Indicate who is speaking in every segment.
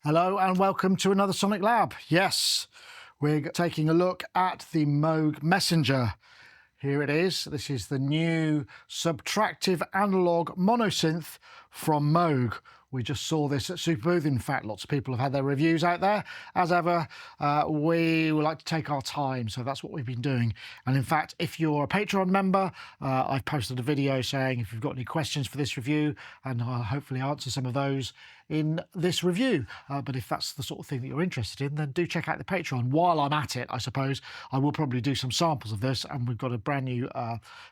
Speaker 1: Hello and welcome to another SonicLAB. Yes, we're taking a look at the Moog Messenger. Here it is. This is the new subtractive analog monosynth from Moog. We just saw this at Superbooth. In fact, lots of people have had their reviews out there. As ever, we would like to take our time, so that's what we've been doing. And in fact, if you're a Patreon member, I've posted a video saying if you've got any questions for this review, and I'll hopefully answer some of those in this review. But if that's the sort of thing that you're interested in, then do check out the Patreon. While I'm at it, I suppose, I will probably do some samples of this, and we've got a brand new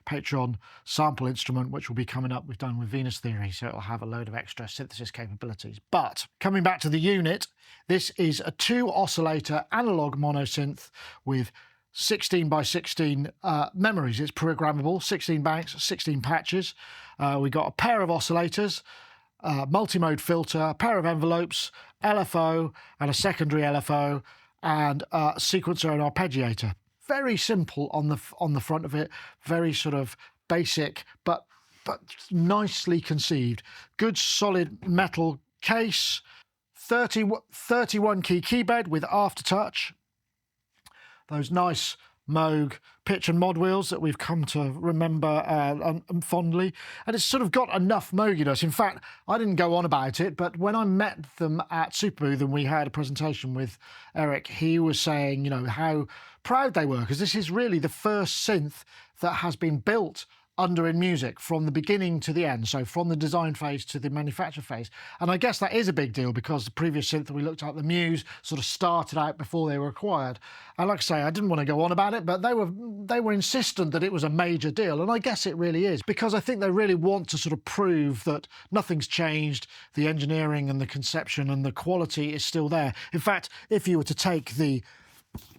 Speaker 1: Patreon sample instrument, which will be coming up. We've done with Venus Theory, so it'll have a load of extra synthesis capabilities. But coming back to the unit, this is a 2 oscillator analog monosynth with 16 by 16 memories. It's programmable, 16 banks, 16 patches. We got a pair of oscillators, multi-mode filter, a pair of envelopes, LFO and a secondary LFO, and a sequencer and arpeggiator. Very simple on the front of it, very sort of basic, but nicely conceived. Good solid metal case, 31 key keyboard with aftertouch. Those nice Moog pitch and mod wheels that we've come to remember fondly. And it's sort of got enough Mooginess. In fact, I didn't go on about it, but when I met them at Superbooth and we had a presentation with Eric, he was saying, you know, how proud they were, because this is really the first synth that has been built under InMusic from the beginning to the end, so from the design phase to the manufacture phase. And I guess that is a big deal because the previous synth that we looked at, the Muse, sort of started out before they were acquired. And like I say, I didn't want to go on about it, but they were insistent that it was a major deal, and I guess it really is, because I think they really want to sort of prove that nothing's changed, the engineering and the conception and the quality is still there. In fact, if you were to take the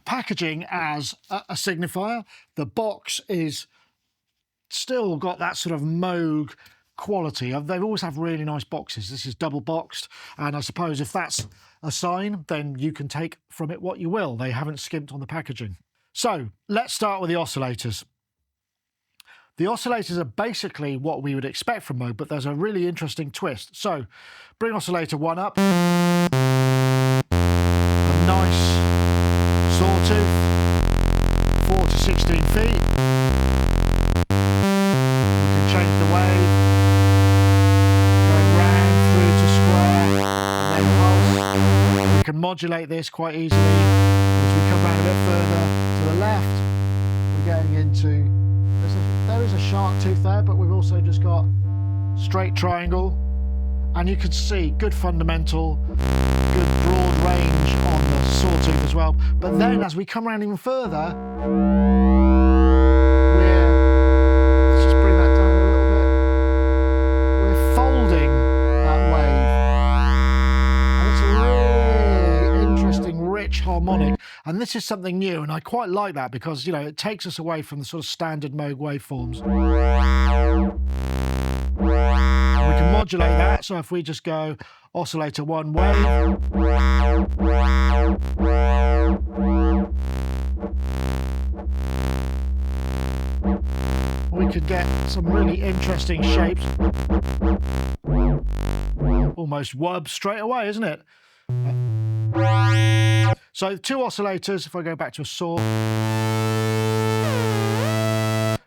Speaker 1: packaging as a signifier, the box is still got that sort of Moog quality. They always have really nice boxes. This is double boxed, and I suppose if that's a sign, then you can take from it what you will. They haven't skimped on the packaging. So let's start with the oscillators. The oscillators are basically what we would expect from Moog, but there's a really interesting twist. So bring oscillator 1 up, a nice sawtooth, 4 to 16 feet. Change the wave, going round through to square, and then pulse. We can modulate this quite easily. As we come round a bit further to the left, we're getting into, there is a sharp tooth there, but we've also just got straight triangle, and you can see good fundamental, good broad range on the sawtooth as well. But then as we come around even further, harmonic, and this is something new, and I quite like that because, you know, it takes us away from the sort of standard Moog waveforms. We can modulate that, so if we just go oscillator 1 wave, we could get some really interesting shapes. Almost wub straight away, isn't it? So 2 oscillators, if I go back to a saw,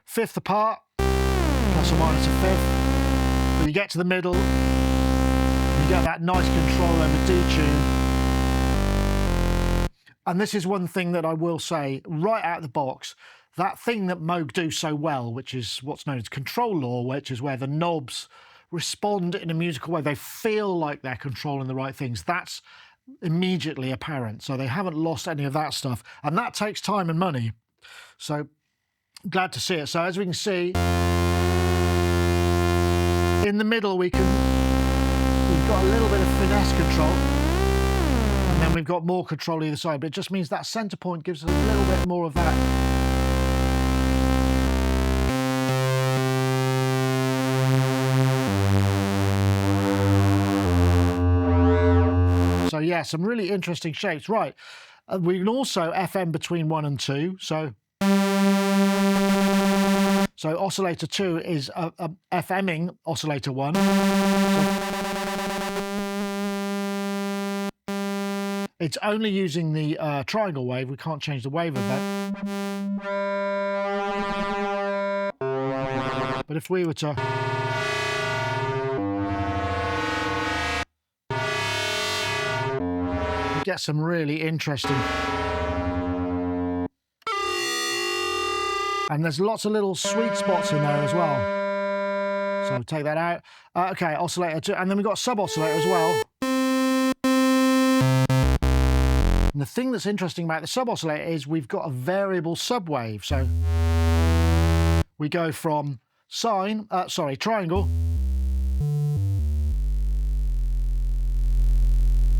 Speaker 1: 5th apart, plus or minus a 5th, but you get to the middle, you get that nice control over detune. And this is one thing that I will say, right out of the box, that thing that Moog do so well, which is what's known as control law, which is where the knobs respond in a musical way, they feel like they're controlling the right things. That's immediately apparent, so they haven't lost any of that stuff, and that takes time and money, so glad to see it. So as we can see in the middle, we've got a little bit of finesse control, and then we've got more control either side, but it just means that center point gives us a little bit more of that. So yeah, some really interesting shapes. Right, we can also FM between 1 and 2. So oscillator 2 is a FMing oscillator 1. So It's only using the triangle wave. We can't change the wave of that. But if we were to get some really interesting, and there's lots of little sweet spots in there as well. So take that out. Okay, oscillator 2, and then we've got a sub-oscillator as well. And the thing that's interesting about the sub-oscillator is we've got a variable sub-wave. So we go from triangle,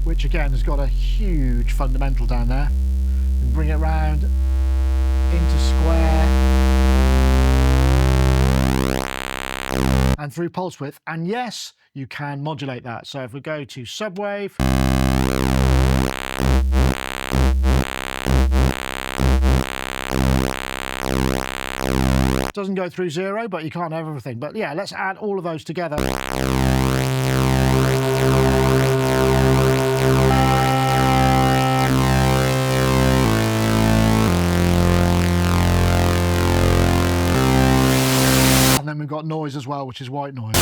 Speaker 1: which again has got a huge fundamental down there. We bring it round into square and through pulse width. And yes, you can modulate that. So if we go to subwave, doesn't go through 0, but you can't have everything. But yeah, let's add all of those together. And then we've got noise as well, which is white noise.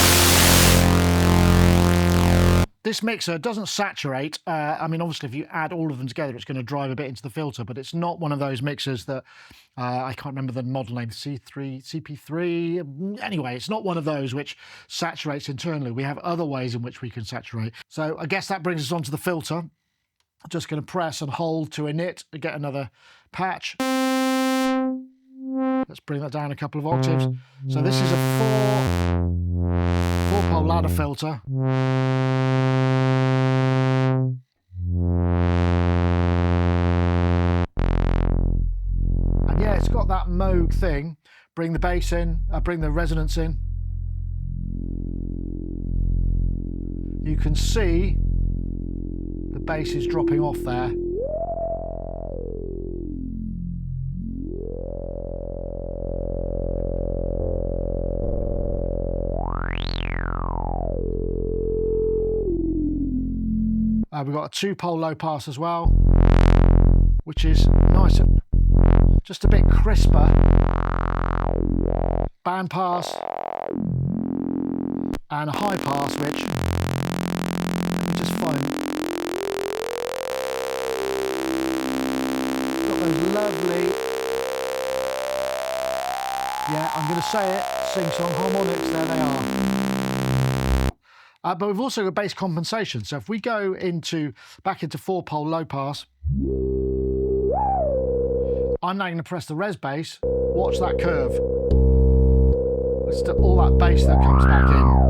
Speaker 1: This mixer doesn't saturate. I mean, obviously, if you add all of them together, it's going to drive a bit into the filter, but it's not one of those mixers that, I can't remember the model name, CP3. Anyway, it's not one of those which saturates internally. We have other ways in which we can saturate. So I guess that brings us onto the filter. I'm just going to press and hold to init to get another patch. Let's bring that down a couple of octaves. So this is a four-pole ladder filter. And yeah, it's got that Moog thing. Bring the bass in, bring the resonance in. You can see the bass is dropping off there. We've got a 2-pole low pass as well, which is nice, just a bit crisper. Band pass and a high pass, which, let me just find, got those lovely, yeah, I'm going to say it, sing-song harmonics, there they are. But we've also got bass compensation. So if we go back into 4-pole low pass, I'm now going to press the res bass. Watch that curve. It's all that bass that comes back in.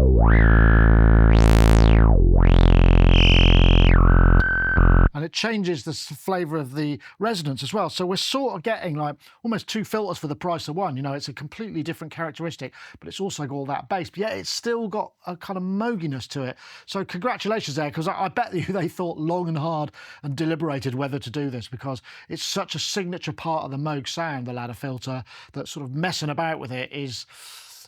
Speaker 1: And it changes the flavour of the resonance as well. So we're sort of getting like almost 2 filters for the price of one. You know, it's a completely different characteristic, but it's also got all that bass. But yeah, it's still got a kind of moginess to it. So congratulations there, because I bet you they thought long and hard and deliberated whether to do this, because it's such a signature part of the Moog sound, the ladder filter, that sort of messing about with it is,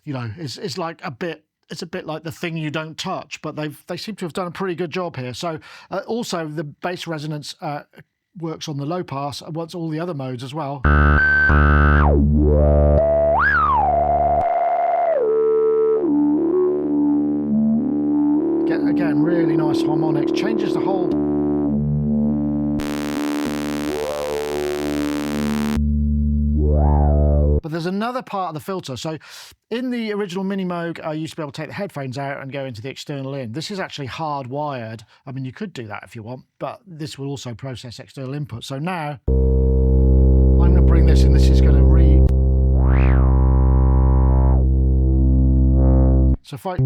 Speaker 1: you know, is like a bit. It's a bit like the thing you don't touch, but they seem to have done a pretty good job here. So also the bass resonance works on the low pass and wants all the other modes as well. Again, really nice harmonics, changes the whole. But there's another part of the filter. So in the original Mini Moog, I used to be able to take the headphones out and go into the external in. This is actually hardwired. I mean, you could do that if you want, but this will also process external input. So now I'm going to bring this in. This is going to So if I...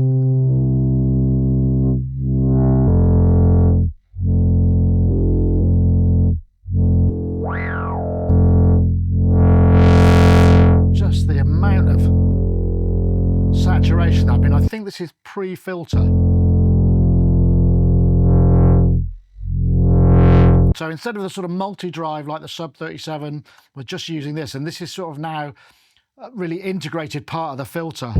Speaker 1: just the amount of saturation. I mean, I think this is pre-filter. So instead of the sort of multi-drive like the Sub 37, we're just using this, and this is sort of now a really integrated part of the filter.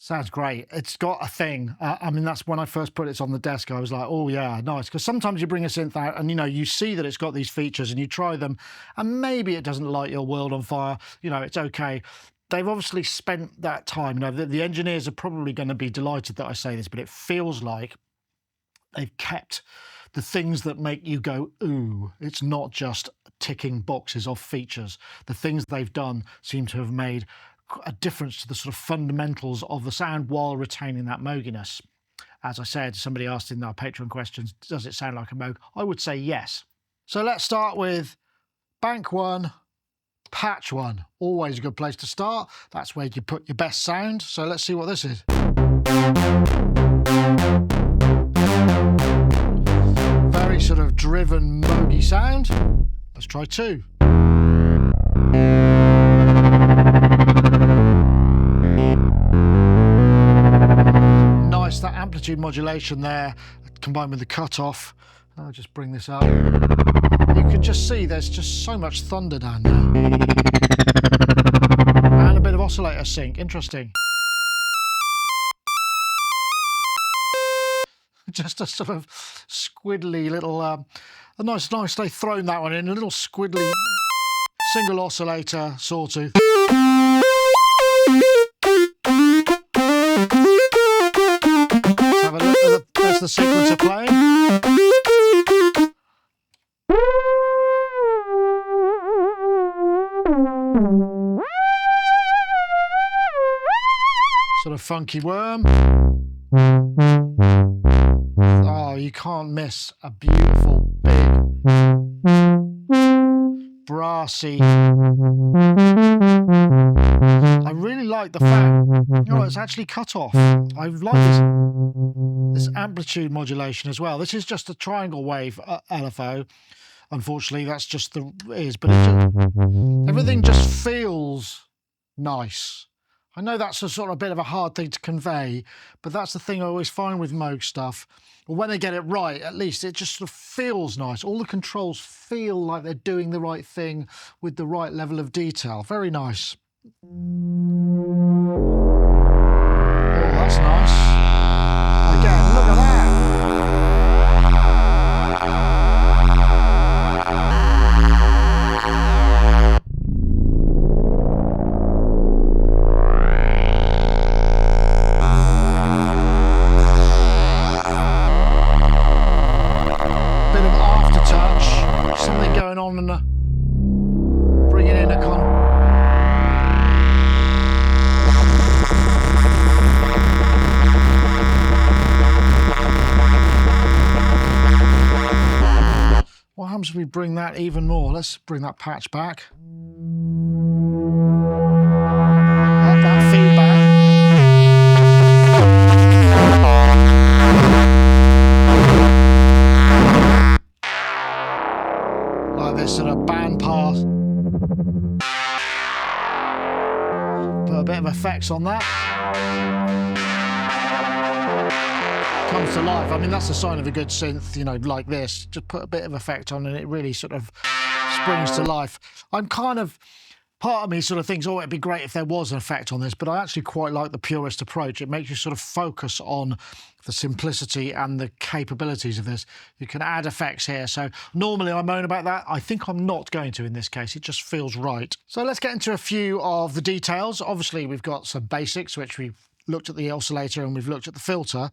Speaker 1: Sounds great. It's got a thing. I mean, that's when I first put it on the desk, I was like, oh yeah, nice. Because sometimes you bring a synth out and, you know, you see that it's got these features and you try them and maybe it doesn't light your world on fire. You know, it's okay. They've obviously spent that time. You know, the engineers are probably going to be delighted that I say this, but it feels like they've kept the things that make you go, ooh. It's not just ticking boxes of features. The things they've done seem to have made a difference to the sort of fundamentals of the sound while retaining that Mooginess. As I said, somebody asked in our Patreon questions, does it sound like a Moog? I would say yes. So let's start with bank 1, patch 1. Always a good place to start. That's where you put your best sound. So let's see what this is. Very sort of driven Moogy sound. Let's try 2. Nice, that amplitude modulation there combined with the cutoff. I'll just bring this up. You can just see there's just so much thunder down there. And a bit of oscillator sync, interesting. Just a sort of squiddly little, a nice they've thrown that one in, a little squiddly single oscillator sawtooth. Let's have a look at there's the sequencer playing. Sort of funky worm. Oh, you can't miss a beautiful, big, brassy. I really like the fact, you know, it's actually cut off. I like this amplitude modulation as well. This is just a triangle wave LFO. Unfortunately, that's just the is, but everything just feels nice. I know that's a sort of bit of a hard thing to convey, but that's the thing I always find with Moog stuff. When they get it right, at least it just sort of feels nice. All the controls feel like they're doing the right thing with the right level of detail. Very nice. Oh, that's nice. Again, look at that. On and bringing in a what happens if we bring that even more? Let's bring that patch back. Add that feedback. This sort of band pass. Put a bit of effects on that. Comes to life. I mean, that's a sign of a good synth, you know, like this. Just put a bit of effect on and it really sort of springs to life. I'm kind of, part of me sort of thinks, oh, it'd be great if there was an effect on this, but I actually quite like the purist approach. It makes you sort of focus on the simplicity and the capabilities of this. You can add effects here. So normally I moan about that. I think I'm not going to in this case. It just feels right. So let's get into a few of the details. Obviously, we've got some basics, which we've looked at the oscillator and we've looked at the filter.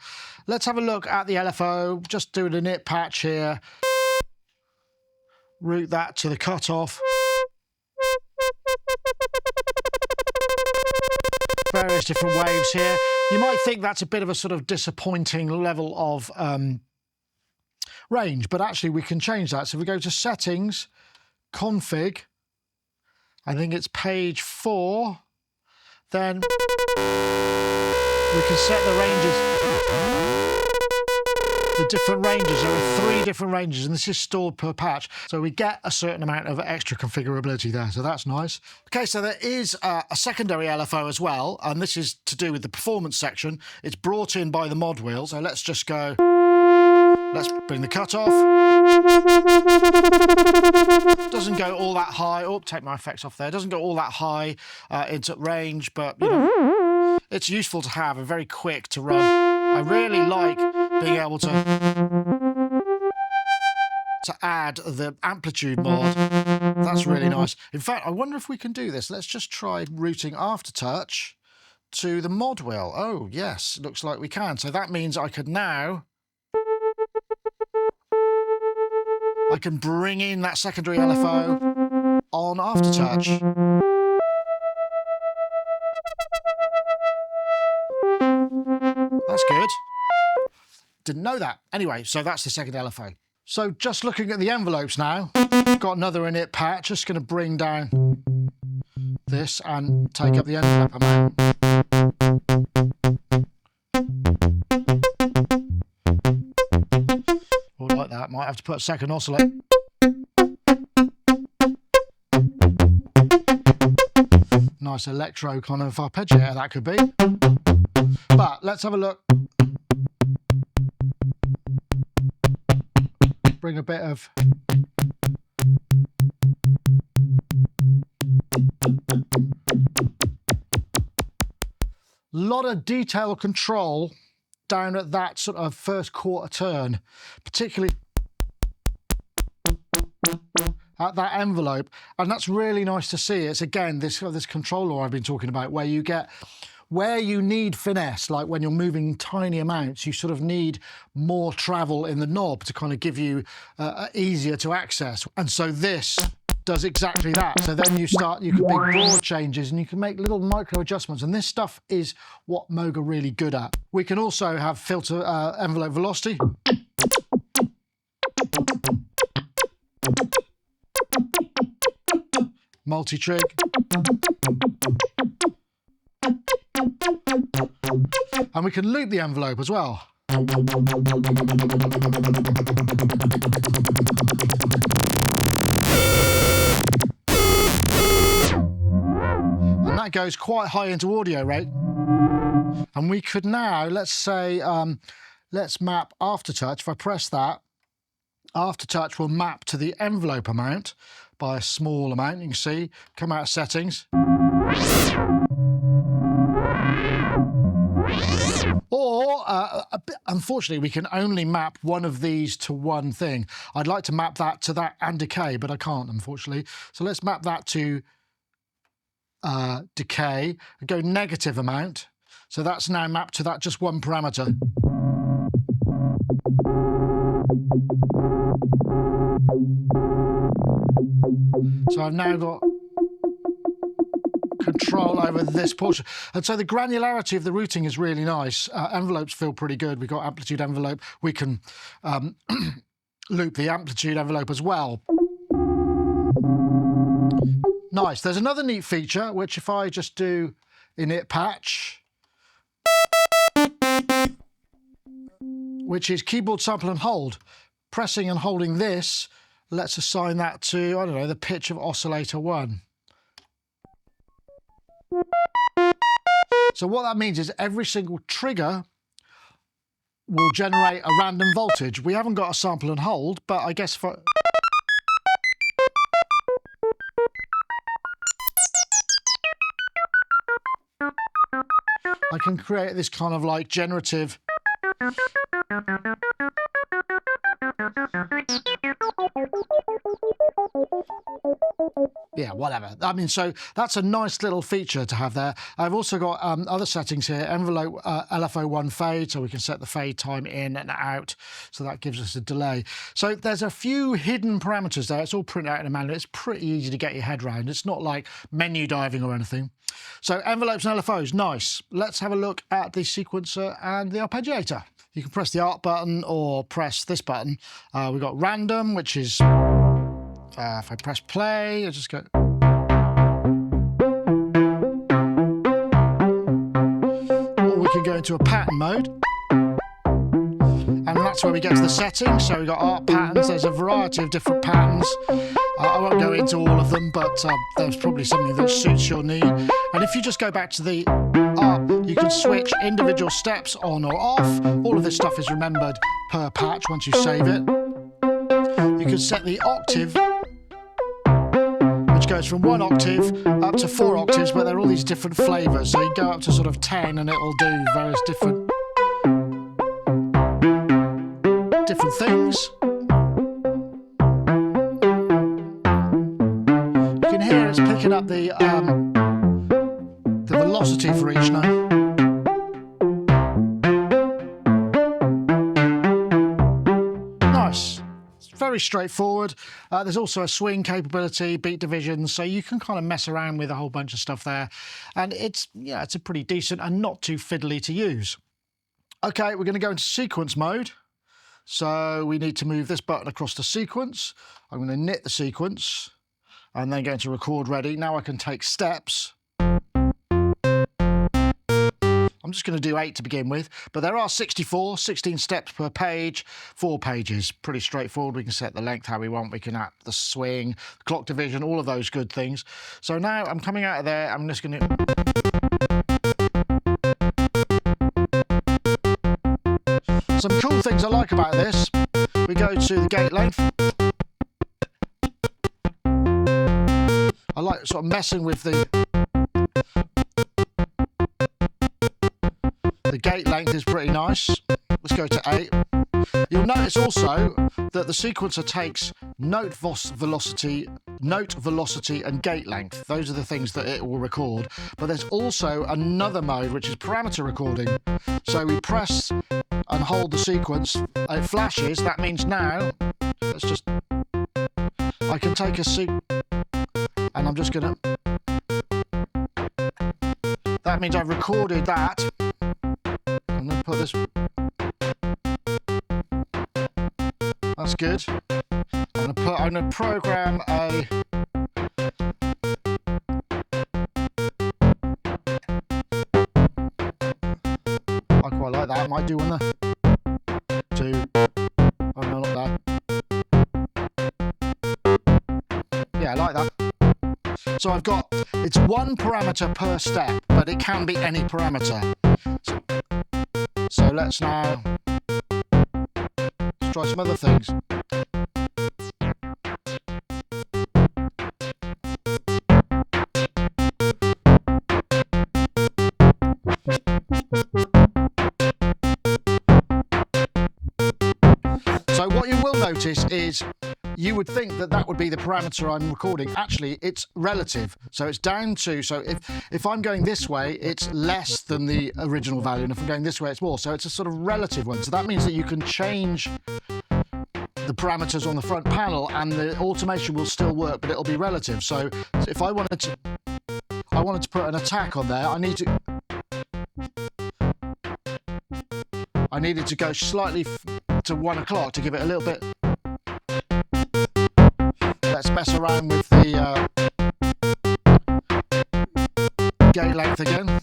Speaker 1: Let's have a look at the LFO. Just do an init patch here. Route that to the cutoff. Various different waves here. You might think that's a bit of a sort of disappointing level of range, but actually we can change that. So if we go to settings, config, I think it's page 4, then we can set the ranges. The different ranges, there are 3 different ranges and this is stored per patch. So we get a certain amount of extra configurability there, so that's nice. Okay, so there is a secondary LFO as well, and this is to do with the performance section. It's brought in by the mod wheel, so let's just go, let's bring the cutoff. Doesn't go all that high, oh, take my effects off there. Doesn't go all that high into range, but you know, it's useful to have and very quick to run. I really like being able to add the amplitude mod. That's really nice. In fact, I wonder if we can do this. Let's just try routing aftertouch to the mod wheel. Oh, yes, looks like we can. So that means I could now... I can bring in that secondary LFO on aftertouch. That's good. Didn't know that. Anyway, so that's the second LFO. So just looking at the envelopes now, got another init patch. Just going to bring down this and take up the envelope amount. All like that. Might have to put a second oscillator. Nice electro kind of arpeggiator that could be. But let's have a look. Bring a bit of lot of detail control down at that sort of first quarter turn, particularly at that envelope, and that's really nice to see. It's again this controller I've been talking about, where you get where you need finesse, like when you're moving tiny amounts, you sort of need more travel in the knob to kind of give you easier to access. And so this does exactly that. So then you can make broad changes and you can make little micro adjustments. And this stuff is what Moog are really good at. We can also have filter envelope velocity. Multi-trig. And we can loop the envelope as well. And that goes quite high into audio rate. And we could now, let's say, let's map aftertouch. If I press that, aftertouch will map to the envelope amount by a small amount. You can see, come out of settings. Or, unfortunately, we can only map one of these to one thing. I'd like to map that to that and decay, but I can't, unfortunately. So let's map that to decay and go negative amount. So that's now mapped to that just one parameter. So I've now got control over this portion. And so the granularity of the routing is really nice. Envelopes feel pretty good. We've got amplitude envelope. We can loop the amplitude envelope as well. Nice. There's another neat feature, which if I just do init patch, which is keyboard sample and hold. Pressing and holding this lets assign that to, I don't know, the pitch of oscillator 1. So what that means is every single trigger will generate a random voltage. We haven't got a sample and hold, but I guess for... I can create this kind of like generative... Yeah, whatever. I mean, so that's a nice little feature to have there. I've also got other settings here. Envelope LFO1 fade, so we can set the fade time in and out. So that gives us a delay. So there's a few hidden parameters there. It's all printed out in a manual. It's pretty easy to get your head around. It's not like menu diving or anything. So envelopes and LFOs, nice. Let's have a look at the sequencer and the arpeggiator. You can press the Art button or press this button. We've got random, which is, if I press play, I just go. Or we can go into a pattern mode. And that's where we get to the settings. So we've got art patterns. There's a variety of different patterns. I won't go into all of them, but there's probably something that suits your need. And if you just go back to the art, you can switch individual steps on or off. All of this stuff is remembered per patch once you save it. You can set the octave, which goes from 1 octave up to 4 octaves, but there are all these different flavours. So you go up to sort of 10 and it'll do various different things. You can hear it's picking up the velocity for each note. Nice. It's very straightforward. There's also a swing capability, beat divisions, so you can kind of mess around with a whole bunch of stuff there. And it's a pretty decent and not too fiddly to use. Okay, we're going to go into sequence mode. So we need to move this button across to sequence. I'm going to knit the sequence and then go into record ready. Now I can take steps. I'm just going to do 8 to begin with, but there are 64, 16 steps per page, 4 pages. Pretty straightforward. We can set the length how we want. We can add the swing, clock division, all of those good things. So now I'm coming out of there. I'm just going to... Some cool things I like about this. We go to the gate length. I like sort of messing with the gate length is pretty nice. Let's go to 8. You'll notice also that the sequencer takes note velocity, and gate length. Those are the things that it will record. But there's also another mode which is parameter recording. So we press and hold the sequence, it flashes. That means now, I can take a and I'm just gonna, that means I've recorded that. I'm gonna put this, that's good. I'm gonna program a, I quite like that. I might do one there. 2. Oh no, not that. Yeah, I like that. So I've got, it's 1 parameter per step, but it can be any parameter. So let's now try some other things. So what you will notice is you would think that that would be the parameter I'm recording. Actually, it's relative. So it's down to, so if I'm going this way, it's less than the original value. And if I'm going this way, it's more. So it's a sort of relative one. So that means that you can change the parameters on the front panel and the automation will still work, but it'll be relative. So if I wanted to put an attack on there, I needed to go slightly to 1 o'clock to give it a little bit. Let's mess around with the gate length again.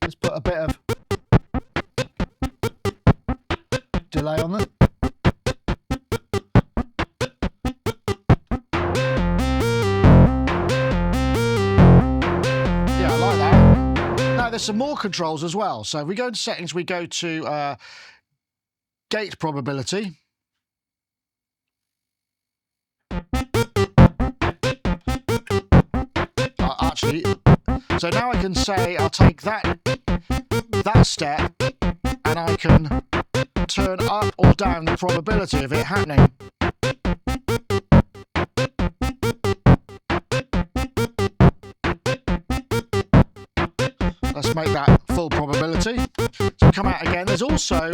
Speaker 1: Let's put a bit of delay on them. Yeah, I like that. Now there's some more controls as well. So if we go into settings, we go to gate probability. Actually, so now I can say I'll take that step and I can turn up or down the probability of it happening. Let's make that full probability. So come out again. There's also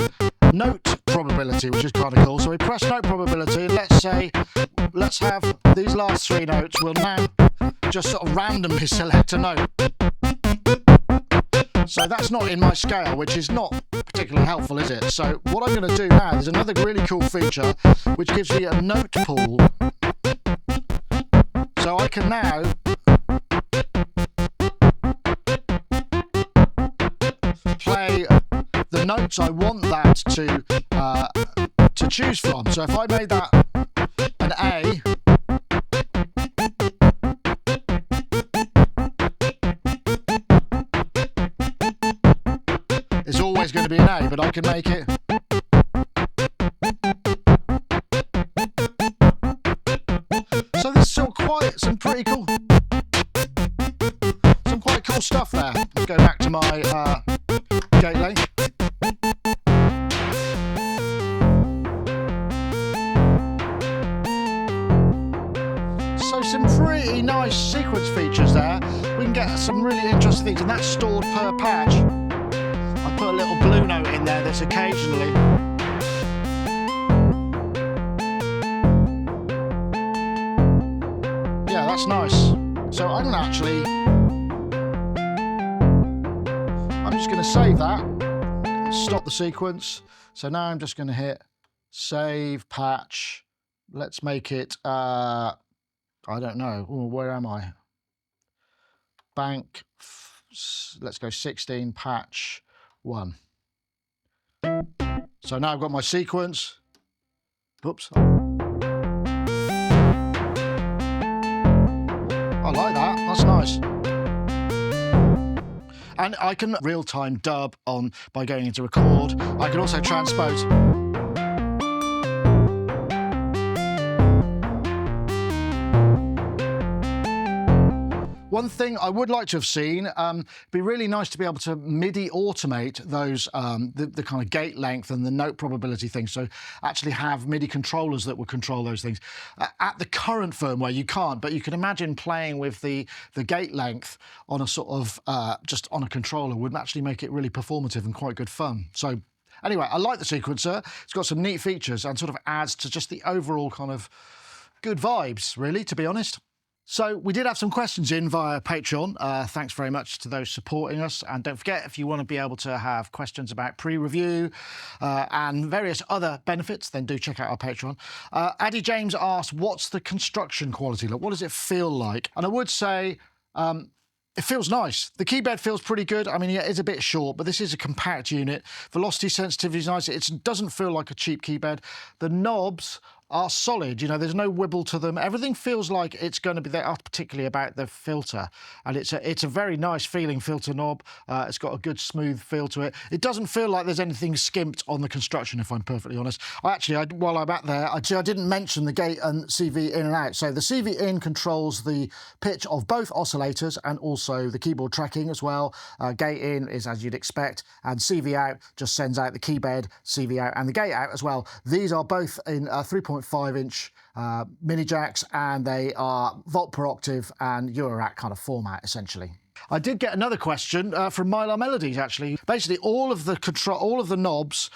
Speaker 1: note probability, which is kind of cool. So we press note probability and let's say, let's have these last 3 notes. We'll now just sort of randomly select a note. So that's not in my scale, which is not particularly helpful, is it? So what I'm going to do now, there's another really cool feature, which gives me a note pool. So I can now play the notes I want that to choose from. So if I made that an A, it's always going to be an A, but I can make it pretty cool. Some quite cool stuff there. Let's go back to my gate length. So some pretty nice sequence features there. We can get some really interesting things, and that's stored per patch. I put a little blue note in there that's occasionally. Yeah, that's nice. So I'm just going to save that, stop the sequence. So now I'm just going to hit save patch. Let's make it, I don't know, ooh, where am I? Bank, let's go 16 patch 1. So now I've got my sequence. Oops. I like that, that's nice. And I can real-time dub on by going into record. I can also transpose. One thing I would like to have seen, it'd be really nice to be able to MIDI automate those, the kind of gate length and the note probability things. So actually have MIDI controllers that would control those things. At the current firmware, you can't, but you can imagine playing with the gate length on a sort of, just on a controller would actually make it really performative and quite good fun. So anyway, I like the sequencer. It's got some neat features and sort of adds to just the overall kind of good vibes, really, to be honest. So we did have some questions in via Patreon. Thanks very much to those supporting us. And don't forget, if you want to be able to have questions about pre-review and various other benefits, then do check out our Patreon. Addy James asked, what's the construction quality like? What does it feel like? And I would say it feels nice. The keyboard feels pretty good. I mean, yeah, it's a bit short, but this is a compact unit. Velocity sensitivity is nice. It doesn't feel like a cheap keyboard. The knobs are solid, you know, there's no wibble to them. Everything feels like it's going to be there, particularly about the filter. And it's a very nice feeling filter knob. It's got a good smooth feel to it. It doesn't feel like there's anything skimped on the construction, if I'm perfectly honest. While I'm at there, I didn't mention the gate and CV in and out. So the CV in controls the pitch of both oscillators and also the keyboard tracking as well. Gate in is as you'd expect, and CV out just sends out the keyboard, CV out and the gate out as well. These are both in 3.5-inch mini jacks, and they are volt per octave and Eurorack kind of format essentially. I did get another question from Mylar Melodies actually. Basically, all of the knobs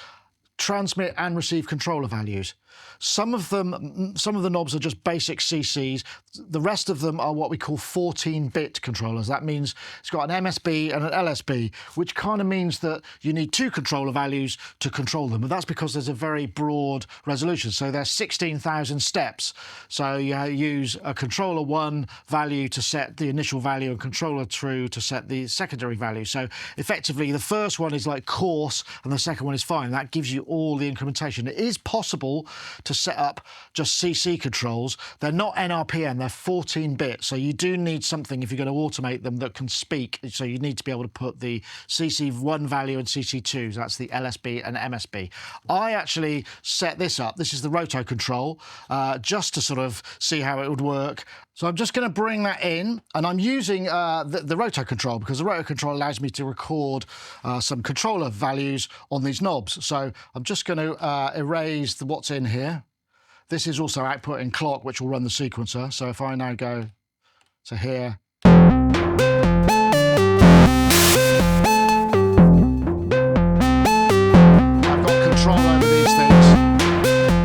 Speaker 1: transmit and receive controller values. Some of the knobs are just basic CCs. The rest of them are what we call 14-bit controllers. That means it's got an MSB and an LSB, which kind of means that you need 2 controller values to control them. But that's because there's a very broad resolution. So there's 16,000 steps. So you use a controller 1 value to set the initial value and controller 2 to set the secondary value. So effectively, the first one is like coarse and the second one is fine. That gives you all the incrementation. It is possible to set up just CC controls. They're not NRPN, they're 14-bit, so you do need something if you're going to automate them that can speak. So you need to be able to put the CC1 value and CC2, so that's the LSB and MSB. I actually set this up. This is the roto control, just to sort of see how it would work. So I'm just going to bring that in, and I'm using the roto control because the roto control allows me to record some controller values on these knobs. So I'm just going to erase what's in here. This is also outputting clock, which will run the sequencer. So if I now go to here, I've got control over these things.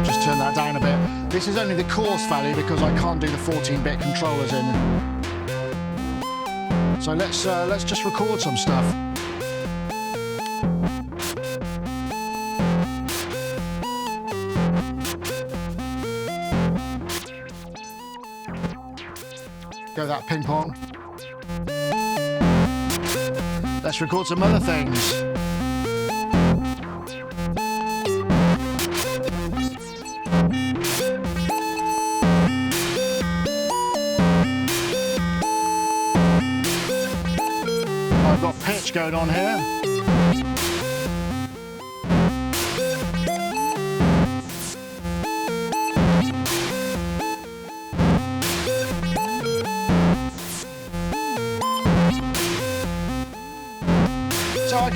Speaker 1: Just turn that down a bit. This is only the coarse value because I can't do the 14-bit controllers in. So let's just record some stuff. Go that ping pong. Let's record some other things. I've got pitch going on here.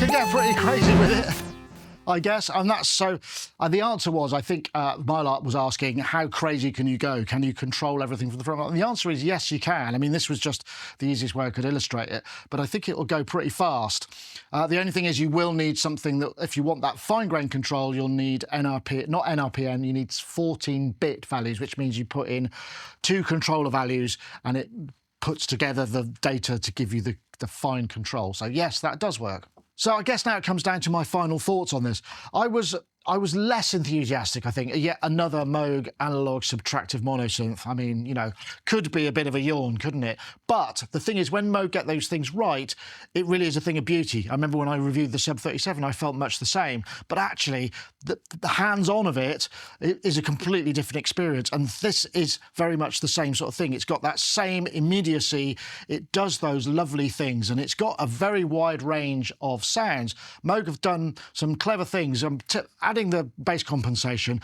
Speaker 1: can get pretty crazy with it, I guess. And that's so, the answer was, I think Mylark was asking, how crazy can you go? Can you control everything from the front? And the answer is yes, you can. I mean, this was just the easiest way I could illustrate it, but I think it will go pretty fast. The only thing is you will need something that, if you want that fine-grained control, you'll need NRP, not NRPN, you need 14-bit values, which means you put in 2 controller values and it puts together the data to give you the fine control. So yes, that does work. So I guess now it comes down to my final thoughts on this. I was less enthusiastic, I think. Yet another Moog analog subtractive monosynth. I mean, you know, could be a bit of a yawn, couldn't it? But the thing is, when Moog get those things right, it really is a thing of beauty. I remember when I reviewed the Sub 37, I felt much the same. But actually, the hands-on of it is a completely different experience. And this is very much the same sort of thing. It's got that same immediacy. It does those lovely things. And it's got a very wide range of sounds. Moog have done some clever things. Adding the bass compensation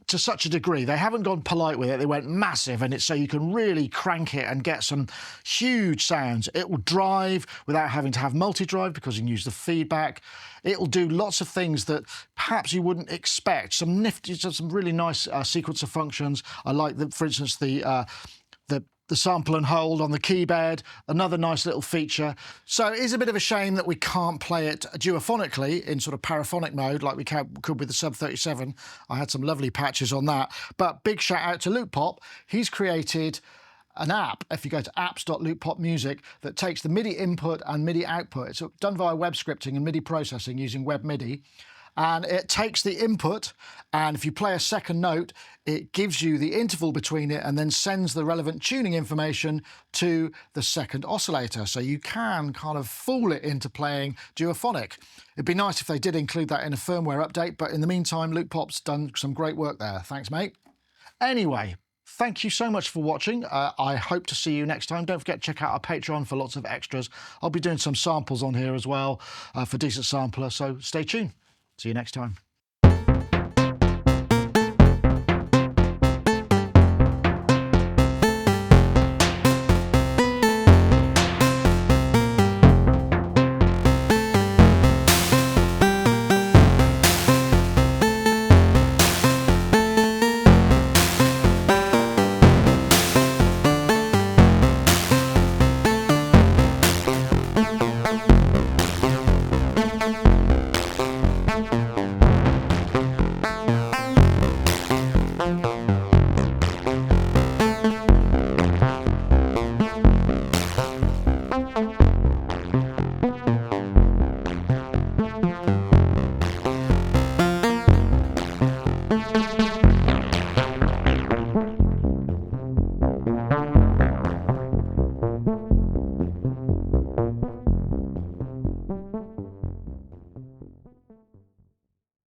Speaker 1: to such a degree. They haven't gone polite with it. They went massive, and it's so you can really crank it and get some huge sounds. It will drive without having to have multi-drive because you can use the feedback. It will do lots of things that perhaps you wouldn't expect. Some nifty, some really nice sequence of functions. I like, for instance, the sample and hold on the keyboard, another nice little feature. So it is a bit of a shame that we can't play it duophonically in sort of paraphonic mode like we could with the Sub 37. I had some lovely patches on that. But big shout out to Loopop. He's created an app, if you go to apps.looppopmusic, that takes the MIDI input and MIDI output. It's done via web scripting and MIDI processing using web MIDI. And it takes the input, and if you play a second note, it gives you the interval between it and then sends the relevant tuning information to the second oscillator. So you can kind of fool it into playing duophonic. It'd be nice if they did include that in a firmware update, but in the meantime, Loopop's done some great work there. Thanks, mate. Anyway, thank you so much for watching. I hope to see you next time. Don't forget to check out our Patreon for lots of extras. I'll be doing some samples on here as well for Decent Sampler, so stay tuned. See you next time.